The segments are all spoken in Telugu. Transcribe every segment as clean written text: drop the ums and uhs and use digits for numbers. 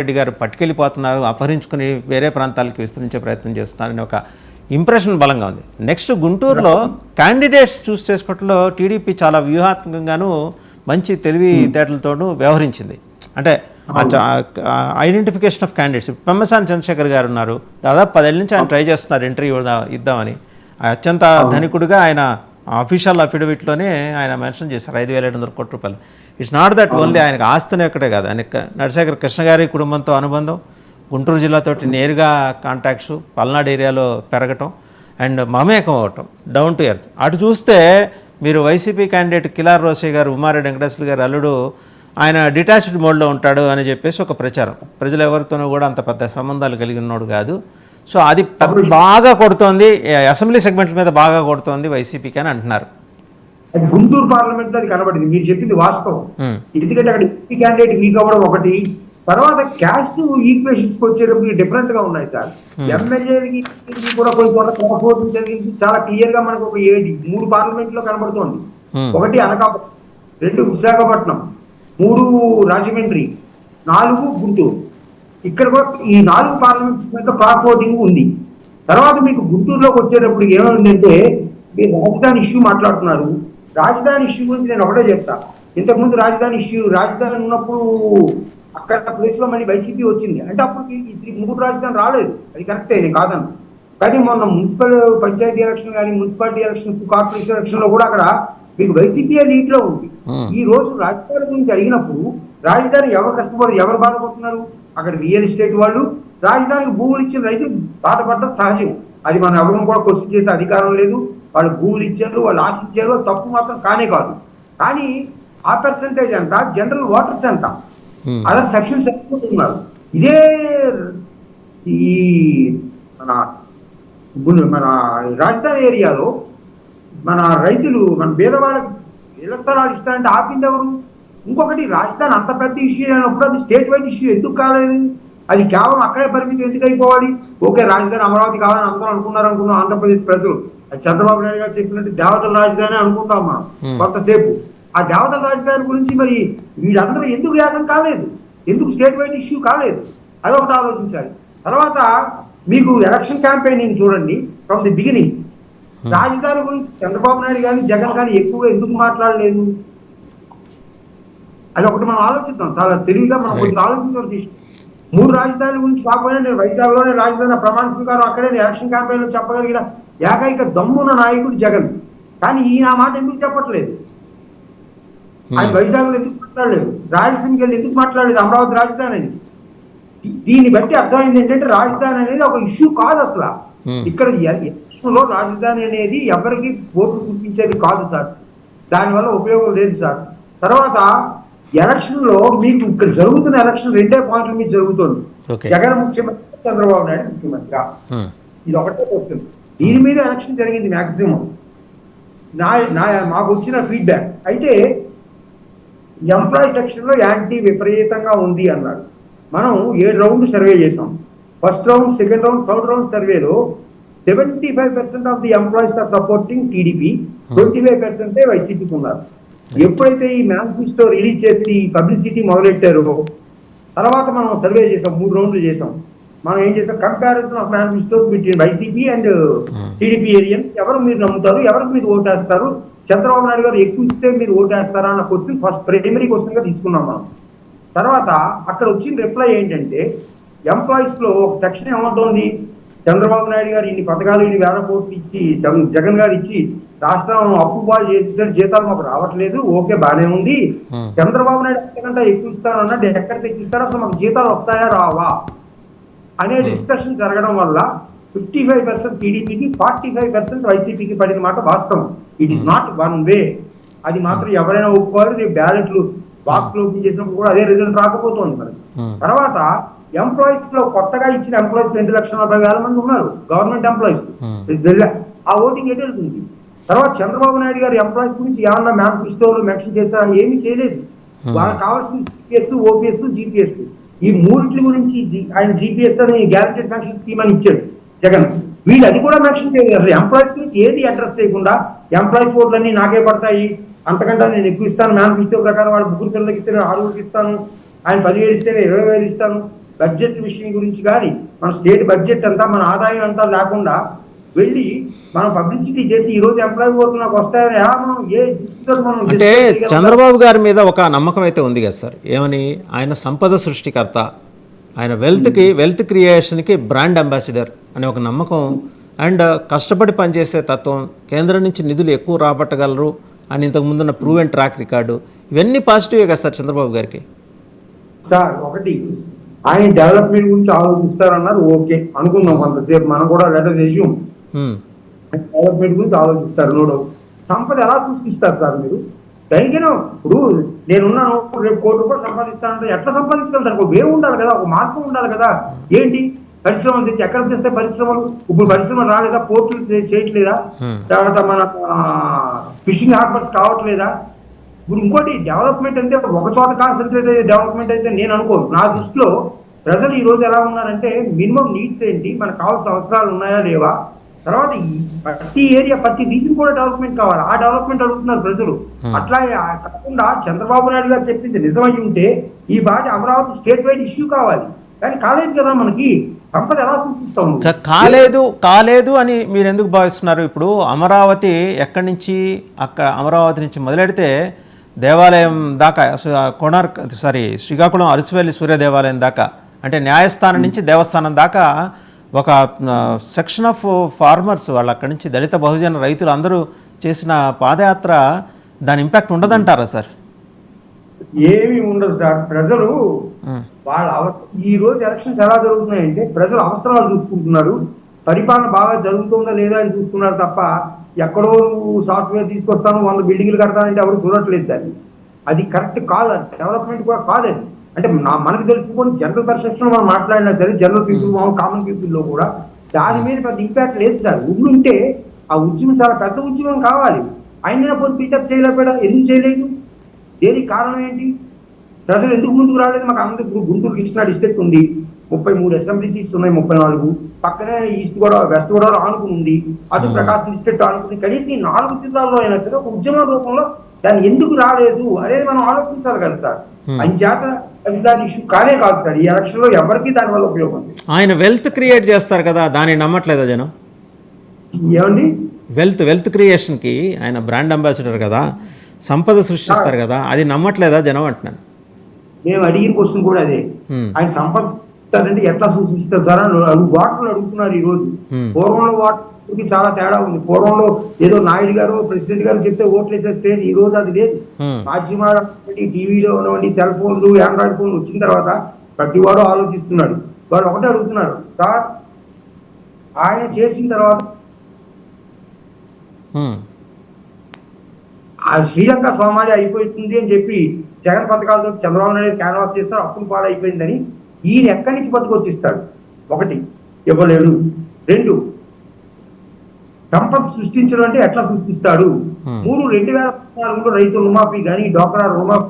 రెడ్డి గారు పట్టుకెళ్ళిపోతున్నారు, అపహరించుకుని వేరే ప్రాంతాలకు విస్తరించే ప్రయత్నం చేస్తున్నారని ఒక ఇంప్రెషన్ బలంగా ఉంది. నెక్స్ట్ గుంటూరులో క్యాండిడేట్స్ చూస్ చేసుకోవడంలో టీడీపీ చాలా వ్యూహాత్మకంగాను మంచి తెలివితేటలతోనూ వ్యవహరించింది. అంటే identification of candidates. Pemmasani Chandrasekhar గారు ఉన్నారు, దాదాపు 10 ఏళ్ళ నుంచి ఆయన ట్రై చేస్తున్నారు ఇంటర్వ్యూ ఇద్దామని. అత్యంత ధనికుడిగా ఆయన అఫీషియల్ అఫిడవిట్లోనే ఆయన మెన్షన్ చేశారు 5,700 కోట్ల రూపాయలు. ఇట్స్ నాట్ దట్ ఓన్లీ ఆయనకు ఆస్తిని ఒక్కటే కాదు, ఆయన నరశేఖర్ కృష్ణ గారి కుటుంబంతో అనుబంధం, గుంటూరు జిల్లాతోటి నేరుగా కాంటాక్ట్స్, పల్నాడు ఏరియాలో పెరగటం అండ్ మమేకం అవ్వటం, డౌన్ టు ఎర్త్. అటు చూస్తే మీరు వైసీపీ క్యాండిడేట్ కిలార్ రోసయ్య గారు, ఉమారెడ్డి వెంకటేశ్వర గారు అల్లుడు, ఆయన డిటాచ్డ్ మోడ్లో ఉంటాడు అని చెప్పేసి ఒక ప్రచారం. ప్రజలు ఎవరితోనూ కూడా అంత పెద్ద సంబంధాలు కలిగి ఉన్నాడు కాదు. సో అది బాగా కొడుతోంది, అసెంబ్లీ సెగ్మెంట్ల మీద బాగా కొడుతోంది వైసీపీకి అని అంటున్నారు. గుంటూరు పార్లమెంట్ అది కనబడింది, మీరు చెప్పింది వాస్తవం. ఎందుకంటే అక్కడ ఎంపీ క్యాండిడేట్ వీక్ అవ్వడం ఒకటి, తర్వాత క్యాస్ట్ ఈక్వేషన్స్ వచ్చేటప్పుడు డిఫరెంట్ గా ఉన్నాయి సార్. ఎమ్మెల్యేలకి కూడా కొంచెం జరిగింది, చాలా క్లియర్ గా మనకు ఒక 3 పార్లమెంట్ లో కనబడుతోంది. 1 అనకాపట్నం, 2 విశాఖపట్నం, 3 రాజమండ్రి, 4 గుంటూరు. ఇక్కడ కూడా ఈ 4 పార్లమెంట్ లో క్రాస్ ఓటింగ్ ఉంది. తర్వాత మీకు గుంటూరులోకి వచ్చేటప్పుడు ఏమైందంటే, మీరు రాజధాని ఇష్యూ మాట్లాడుతున్నారు. రాజధాని ఇష్యూ గురించి నేను ఒకటే చెప్తా. ఇంతకుముందు రాజధాని ఉన్నప్పుడు అక్కడ ప్లేస్ లో మళ్ళీ వైసీపీ వచ్చింది అంటే అప్పుడు 3 రాజధాని రాలేదు, అది కరెక్టే, నేను కాదను. కానీ మొన్న మున్సిపల్ పంచాయతీ ఎలక్షన్ కానీ, మున్సిపాలిటీ ఎలక్షన్స్, కార్పొరేషన్ ఎలక్షన్ లో కూడా అక్కడ మీకు వైసీపీ లీడ్ లో ఉంది. ఈ రోజు రాజధాని గురించి అడిగినప్పుడు రాజధాని ఎవరు కష్టపడరు, ఎవరు బాధపడుతున్నారు? అక్కడ రియల్ ఎస్టేట్ వాళ్ళు, రాజధానికి భూములు ఇచ్చిన రైతులు బాధపడడం సహజం. అది మనం ఎవరిని కూడా క్వశ్చన్ చేసే అధికారం లేదు. వాళ్ళు భూములు ఇచ్చారు, వాళ్ళు ఆశించారు, తప్పు మాత్రం కానే కాదు. కానీ ఆ పర్సంటేజ్ ఎంత, జనరల్ ఓటర్స్ ఎంత, అదర్ సెక్షన్స్ ఉన్నారు. ఇదే ఈ మన రాజధాని ఏరియాలో మన రైతులు, మన పేదవాళ్ళకి ఇళ్ల స్థలాలు ఇస్తారంటే ఆపింది ఎవరు? ఇంకొకటి, రాజధాని అంత పెద్ద ఇష్యూ అయినప్పుడు అది స్టేట్ వైడ్ ఇష్యూ ఎందుకు కాలేదు? అది కేవలం అక్కడే పరిమితం ఎందుకు అయిపోవాలి? ఓకే, రాజధాని అమరావతి కావాలని అందరూ అనుకున్నాం ఆంధ్రప్రదేశ్ ప్రజలు. అది చంద్రబాబు నాయుడు గారు చెప్పినట్టు దేవతల రాజధాని అనుకుంటాం మనం కొంతసేపు. ఆ దేవతల రాజధాని గురించి మరి వీళ్ళందరూ ఎందుకు ఏకం కాలేదు? ఎందుకు స్టేట్ వైడ్ ఇష్యూ కాలేదు? అదొకటి ఆలోచించాలి. తర్వాత మీకు ఎలక్షన్ క్యాంపెయినింగ్ చూడండి, ఫ్రమ్ ది బిగినింగ్ రాజధాని గురించి చంద్రబాబు నాయుడు కానీ జగన్ కానీ ఎక్కువగా ఎందుకు మాట్లాడలేదు? అది ఒకటి మనం ఆలోచిద్దాం, చాలా తెలివిగా మనం కొంచెం ఆలోచించవలసి. 3 రాజధానుల గురించి కాకపోయినా నేను వైజాగ్ లోనే రాజధాని ప్రమాణ స్వీకారం అక్కడే ఎలక్షన్ క్యాంపెయిన్ లో చెప్పగలిగిన ఏకైక దమ్మున్న నాయకుడు జగన్. కానీ ఈయన ఆ మాట ఎందుకు చెప్పట్లేదు? ఆయన వైజాగ్ లో ఎందుకు మాట్లాడలేదు? రాయలసీమకి వెళ్ళి ఎందుకు మాట్లాడలేదు అమరావతి రాజధాని అని? దీన్ని బట్టి అర్థమైంది ఏంటంటే రాజధాని అనేది ఒక ఇష్యూ కాదు అసలు. ఇక్కడ ఎలక్షన్లో రాజధాని అనేది ఎవరికి ఓట్లు చూపించేది కాదు సార్, దానివల్ల ఉపయోగం లేదు సార్. తర్వాత ఎలక్షన్ లో మీకు ఇక్కడ జరుగుతున్న ఎలక్షన్ 2 పాయింట్ల మీద జరుగుతుంది. జగన్ ముఖ్యమంత్రి, చంద్రబాబు నాయుడు ముఖ్యమంత్రిగా, ఇది ఒకటే క్వశ్చన్. దీని మీద ఎలక్షన్ జరిగింది మాక్సిమం. మాకు వచ్చిన ఫీడ్బ్యాక్ అయితే ఎంప్లాయీ సెక్షన్ లో యాంటీ విపరీతంగా ఉంది అన్నారు. మనం 7 రౌండ్ సర్వే చేసాం. First round, second round, third round సర్వేలో 75% of the employees are supporting TDP, 25% వైసీపీకి ఉన్నారు. ఎప్పుడైతే ఈ మేనిఫెస్టో రిలీజ్ చేసి పబ్లిసిటీ మొదలెట్టారో తర్వాత మనం సర్వే చేసాం, 3 రౌండ్లు చేసాం. మనం ఏం చేసాం, comparison of manifestos between YCP and TDP ఏరియన్. ఎవరు మీరు నమ్ముతారు, ఎవరికి మీరు ఓటేస్తారు, చంద్రబాబు నాయుడు గారు ఎక్కువ ఇస్తే మీరు ఓటేస్తారా అన్న క్వశ్చన్ ఫస్ట్ ప్రైమరీ క్వశ్చన్ గా తీసుకున్నాం మనం. తర్వాత అక్కడ వచ్చిన రిప్లై ఏంటంటే, ఎంప్లాయీస్ లో ఒక సెక్షన్ ఏమంటోంది, చంద్రబాబు నాయుడు గారు ఇన్ని పథకాలు, ఇన్ని 1000 కోట్లు ఇచ్చి, జగన్ గారు ఇచ్చి రాష్ట్రం అప్పు పాలు చేసేసాడు, జీతాలు మాకు రావట్లేదు, ఓకే బానే ఉంది. చంద్రబాబు నాయుడు ఎంతకంటే ఎక్కువ ఇస్తాను అన్నట్టు ఎక్కడ తెచ్చిస్తాడు, అసలు మాకు జీతాలు వస్తాయా రావా అనే డిస్కషన్ జరగడం వల్ల 55% టీడీపీకి, 45% వైసీపీకి పడిన మాట వాస్తవం. It is not one way. అది మాత్రం ఎవరైనా ఒప్పుకోవాలి. రేపు బ్యాలెట్లు బాక్స్ లో ఓపెన్ చేసినప్పుడు కూడా అదే రిజల్ట్ రాకపోతుంది మరి. తర్వాత ఎంప్లాయీస్ లో కొత్తగా ఇచ్చిన ఎంప్లాయీస్ 2,40,000 మంది ఉన్నారు, గవర్నమెంట్ ఎంప్లాయీస్. ఆ ఓటింగ్ ఎటు వెళ్తుంది? తర్వాత చంద్రబాబు నాయుడు గారు ఎంప్లాయీస్ గురించి ఏమన్నా మేనిఫెస్టోలు మెన్షన్ చేశారా? ఏమీ చేయలేదు. వాళ్ళకి కావాల్సిన సిపిఎస్, ఓపీఎస్, జీపీఎస్, ఈ 3 గురించి ఆయన జీపీఎస్ అని గ్యారెంటెడ్ పెన్షన్ స్కీమ్ అని ఇచ్చాడు జగన్. వీళ్ళు అది కూడా మెన్షన్ చేయలేదు. అసలు ఎంప్లాయీస్ గురించి ఏది అడ్రస్ చేయకుండా ఎంప్లాయీస్ ఓట్లన్నీ నాకే పడతాయి, అంతకంటే నేను ఎక్కువ ఇస్తాను, మేనిఫెస్టో ప్రకారం వాళ్ళు 3 పిల్లలకి ఇస్తే నేను 6 ఇస్తాను, ఆయన 10,000 ఇస్తే 20,000 ఇస్తాను, బడ్జెట్ విషయం గురించి కానీ మన స్టేట్ బడ్జెట్ అంతా మన ఆదాయం అంతా లేకుండా వెళ్ళి మనం పబ్లిసిటీ చేసి ఈ రోజు ఎంప్లాయీ ఓట్లు నాకు వస్తాయని ఎలా మనం ఏ దృష్టితో మనం అంటే discuss చేయగలం? చంద్రబాబు గారి మీద ఒక నమ్మకం అయితే ఉంది కదా సార్, ఏమని ఆయన సంపద సృష్టికర్త, ఆయన వెల్త్ క్రియేషన్కి బ్రాండ్ అంబాసిడర్ అనే ఒక నమ్మకం, అండ్ కష్టపడి పనిచేసే తత్వం, కేంద్రం నుంచి నిధులు ఎక్కువ రాబట్టగలరు అని ఇంతకుముందున్న ప్రూవ్ అండ్ ట్రాక్ రికార్డు, ఇవన్నీ పాజిటివే కదా సార్ చంద్రబాబు గారికి. సార్ ఒకటి ఆయన డెవలప్మెంట్ గురించి ఆలోచిస్తారన్నారు, ఓకే అనుకుందాం కొంతసేపు, మనం కూడా లెటర్స్ ఎస్యూమ్ డెవలప్మెంట్ గురించి ఆలోచిస్తారు, నో డౌట్. సంపద ఎలా సృష్టిస్తారు సార్ మీరు? దైర్యం ఇప్పుడు నేనున్నాను, రేపు ₹1 సంపాదిస్తానంటే ఎట్లా సంపాదించగలుగుతారు? ఒక వే ఉండాలి కదా, ఒక మార్గం ఉండాలి కదా. ఏంటి పరిశ్రమలు తెచ్చి ఎక్కడ తెస్తే పరిశ్రమలు? ఇప్పుడు పరిశ్రమలు రాలేదా? పోర్టులు చేయట్లేదా? తర్వాత మన ఫిషింగ్ హార్బర్స్ కావట్లేదా? ఇప్పుడు ఇంకోటి డెవలప్మెంట్ అంటే ఒక చోట కాన్సన్ట్రేట్ అయ్యే డెవలప్మెంట్ అయితే నేను అనుకోను. నా దృష్టిలో ప్రజలు ఈ రోజు ఎలా ఉన్నారంటే మినిమం నీడ్స్ ఏంటి, మనకు కావాల్సిన అవసరాలు ఉన్నాయా లేవా, తర్వాత ప్రతి ఏరియా ప్రతి రీజన్ కూడా డెవలప్మెంట్ కావాలి, ఆ డెవలప్మెంట్ అడుగుతున్నారు ప్రజలు. అట్లా కాకుండా చంద్రబాబు నాయుడు గారు చెప్పింది నిజమై ఉంటే ఈ బాటి అమరావతి స్టేట్ వైడ్ ఇష్యూ కావాలి, కానీ కాలేదు కదా. మనకి సంపద ఎలా సృష్టిస్తాం? కాలేదు అని మీరు ఎందుకు భావిస్తున్నారు? ఇప్పుడు అమరావతి ఎక్కడి నుంచి, అమరావతి నుంచి మొదలెడితే దేవాలయం దాకా, శ్రీకాకుళం అరసివెల్లి సూర్య దేవాలయం దాకా, అంటే న్యాయస్థానం నుంచి దేవస్థానం దాకా ఒక సెక్షన్ ఆఫ్ ఫార్మర్స్, వాళ్ళు అక్కడి నుంచి దళిత బహుజన రైతులు అందరూ చేసిన పాదయాత్ర, దాని ఇంపాక్ట్ ఉండదంటారా సార్? ఏమీ ఉండదు సార్. ప్రజలు వాళ్ళ ఈ రోజు ఎలక్షన్స్ ఎలా జరుగుతున్నాయంటే ప్రజలు అవసరాలు చూసుకుంటున్నారు, పరిపాలన బాగా జరుగుతుందా లేదా అని చూసుకున్నారు తప్ప ఎక్కడో నువ్వు సాఫ్ట్వేర్ తీసుకొస్తాను 100 బిల్డింగ్లు కడతానంటే ఎవరు చూడట్లేదు దాన్ని. అది కరెక్ట్ కాదు, డెవలప్మెంట్ కూడా కాదు అది. అంటే మనకు తెలుసుకొని జనరల్ పర్సెప్షన్ మనం మాట్లాడినా సరే, జనరల్ పీపుల్ కామన్ పీపుల్ లో కూడా దాని మీద పెద్ద ఇంపాక్ట్ లేదు సార్. ఉంటే ఆ ఉద్యమం చాలా పెద్ద ఉద్యమం కావాలి. ఆయన పికప్ చేయలేకపోయా, ఎందుకు చేయలేదు? దేనికి కారణం ఏంటి? ప్రజలు ఎందుకు ముందుకు రాలేదు? మాకు అందరూ ఇప్పుడు గుంటూరు కృష్ణా డిస్ట్రిక్ట్ ఉంది, 33 అసెంబ్లీ సీట్స్ ఉన్నాయి, 34. పక్కనే ఈస్ట్ గోదావరి, వెస్ట్ గోదావరి ఆనుకుని ఉంది, అటు ప్రకాశం డిస్ట్రిక్ట్ ఆనుకుంది. కనీసం ఈ 4 జిల్లాల్లో అయినా సరే ఒక ఉద్యమ రూపంలో దాన్ని ఎందుకు రాలేదు అనేది మనం ఆలోచించాలి కదా సార్. అంచేత దాని ఇష్యూ కానే కాదు సార్ ఈ ఎలక్షన్ లో ఎవరికి దాని వల్ల ఉపయోగం. ఆయన వెల్త్ క్రియేట్ చేస్తారు కదా, దాన్ని నమ్మట్లేదా జనం? ఏమండి? వెల్త్ క్రియేషన్కి ఆయన బ్రాండ్ అంబాసిడర్ కదా, సంపద సృష్టిస్తారు కదా, అది నమ్మట్లేదా జనం అంటున్నాను. మేము అడిగిన క్వశ్చన్ కూడా అదే, ఆయన సంపద సృష్టిస్తారంటే ఎట్లా సృష్టిస్తారు సార్ అని వాటర్లు అడుగుతున్నారు ఈ రోజు. పూర్వంలో వాటర్కి చాలా తేడా ఉంది. పూర్వంలో ఏదో నాయుడు గారు ప్రెసిడెంట్ గారు చెప్తే ఓట్లు వేసే స్టేజ్, ఈ రోజు అది లేదు. మాధ్యమాలు, టీవీలో ఉన్నవండి, సెల్ ఫోన్లు, ఆండ్రాయిడ్ ఫోన్లు వచ్చిన తర్వాత ప్రతి వాడు ఆలోచిస్తున్నాడు. వాళ్ళు ఒకటే అడుగుతున్నారు, సార్ ఆయన చేసిన తర్వాత ఆ శ్రీలంక సోమాలి అయిపోతుంది అని చెప్పి జగన్ పథకాలతో చంద్రబాబు నాయుడు క్యాన్వాస్ చేస్తున్నారు, అప్పులు పాలు అయిపోయిందని ఈయన ఎక్కడి నుంచి పట్టుకొచ్చిస్తాడు? ఒకటి, ఇవ్వలేడు. 2, సంపద సృష్టించడం అంటే ఎట్లా సృష్టిస్తాడు? 3, 2014లో రైతు రుణమాఫీ కానీ, డోక్రా రుణమాఫీ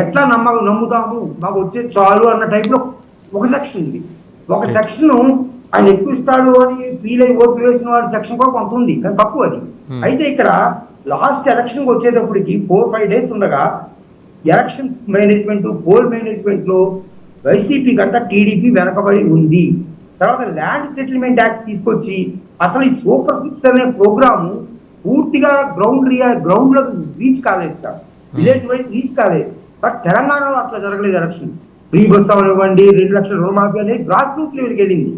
ఎట్లా నమ్ముతాము, మాకు వచ్చేది చాలు అన్న టైప్ లో ఒక సెక్షన్ ఉంది. ఒక సెక్షన్ ఆయన ఎక్కువ ఇస్తాడు అని ఫీల్ అయ్యి ఓట్లు వేసిన వాడి సెక్షన్ కూడా కొంత ఉంది, కానీ తక్కువ అది. అయితే ఇక్కడ లాస్ట్ ఎలక్షన్ వచ్చేటప్పటికి 4-5 days ఉండగా ఎలక్షన్ మేనేజ్మెంట్, పోల్ మేనేజ్మెంట్ లో వైసీపీ కంటే టీడీపీ వెనకబడి ఉంది. తర్వాత ల్యాండ్ సెటిల్మెంట్ యాక్ట్ తీసుకొచ్చి అసలు ఈ సూపర్ 6 అనే ప్రోగ్రాము పూర్తిగా గ్రౌండ్ లో రీచ్ కాలేదు సార్, విలేజ్ వైజ్ రీచ్ కాలేదు. బట్ తెలంగాణలో అట్లా జరగలేదు. ఎలక్షన్ ఫ్రీ బస్ ఇవ్వండి, 2 లక్షల రుణమాఫీ అనేది గ్రాస్ రూట్ లెవెల్కి వెళ్ళింది.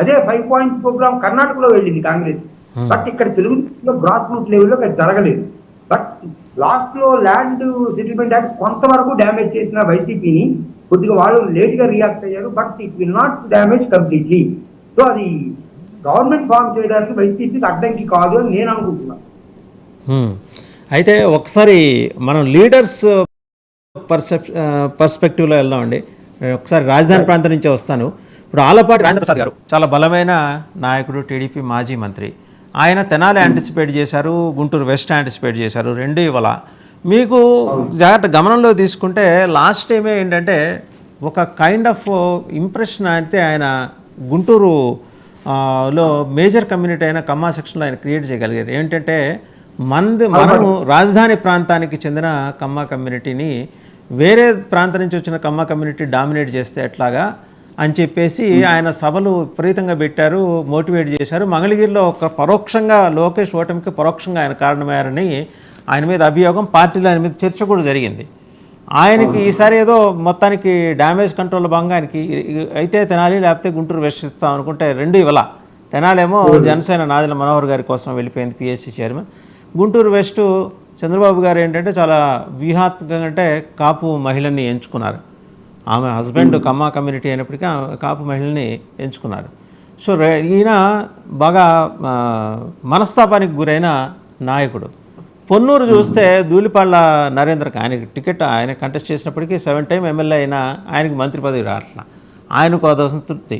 అదే 5 point ప్రోగ్రామ్ కర్ణాటకలో వెళ్ళింది కాంగ్రెస్. బట్ ఇక్కడ తెలుగు గ్రాస్ రూట్ లెవెల్లో జరగలేదు. బట్ లాస్ట్ లో ల్యాండ్ సెటిల్మెంట్ యాక్ట్ కొంతవరకు డ్యామేజ్ చేసిన వైసీపీని, కొద్దిగా వాళ్ళు లేట్ గా రియాక్ట్ అయ్యారు. But it will not damage completely. So అది గవర్నమెంట్ ఫామ్ చేయడానికి వైసీపీకి అడ్డంకి కాదు అని నేను అనుకుంటున్నాను. అయితే ఒకసారి మనం లీడర్స్ పర్స్పెక్టివ్లో వెళ్దామండి. ఒకసారి రాజధాని ప్రాంతం నుంచే వస్తాను. ఇప్పుడు ఆలపాటి రాజేంద్ర ప్రసాద్ గారు చాలా బలమైన నాయకుడు, టీడీపీ మాజీ మంత్రి. ఆయన తెనాలి యాంటిసిపేట్ చేశారు, గుంటూరు వెస్ట్ యాంటిసిపేట్ చేశారు, 2 ఇవాళ. మీకు జాగ్రత్త గమనంలో తీసుకుంటే లాస్ట్ టైమే ఏంటంటే ఒక కైండ్ ఆఫ్ ఇంప్రెషన్ అయితే ఆయన గుంటూరు లో మేజర్ కమ్యూనిటీ అయిన కమ్మా సెక్షన్లో ఆయన క్రియేట్ చేయగలిగారు. ఏంటంటే మనము రాజధాని ప్రాంతానికి చెందిన కమ్మా కమ్యూనిటీని వేరే ప్రాంతం నుంచి వచ్చిన కమ్మ కమ్యూనిటీ డామినేట్ చేస్తే ఎట్లాగా అని చెప్పేసి ఆయన సభలు విపరీతంగా పెట్టారు, మోటివేట్ చేశారు. మంగళగిరిలో ఒక పరోక్షంగా లోకేష్ ఓటమికి పరోక్షంగా ఆయన కారణమయ్యారని ఆయన మీద అభియోగం, పార్టీలో ఆయన మీద చర్చ కూడా జరిగింది. ఆయనకి ఈసారి ఏదో మొత్తానికి డ్యామేజ్ కంట్రోల్ భాగంగా ఆయనకి అయితే తెనాలి లేకపోతే గుంటూరు వెస్ట్ ఇస్తాం అనుకుంటే రెండు ఇవ్వాల. తెనాలేమో జనసేన నాదెళ్ల మనోహర్ గారి కోసం వెళ్ళిపోయింది PSC chairman. Guntur west Chandrababu గారు ఏంటంటే చాలా వ్యూహాత్మకంగా అంటే కాపు మహిళని ఎంచుకున్నారు. ఆమె హస్బెండ్ కమ్మా కమ్యూనిటీ అయినప్పటికీ కాపు మహిళని ఎంచుకున్నారు. సో ఈయన బాగా మనస్తాపానికి గురైన నాయకుడు. పొన్నూరు చూస్తే ధూళిపాళ్ళ నరేంద్రకి ఆయనకి టికెట్ ఆయన కంటెస్ట్ చేసినప్పటికీ 7 టైం ఎమ్మెల్యే అయినా ఆయనకి మంత్రి పదవి రావట్లా. ఆయనకు అదొక సంతృప్తి.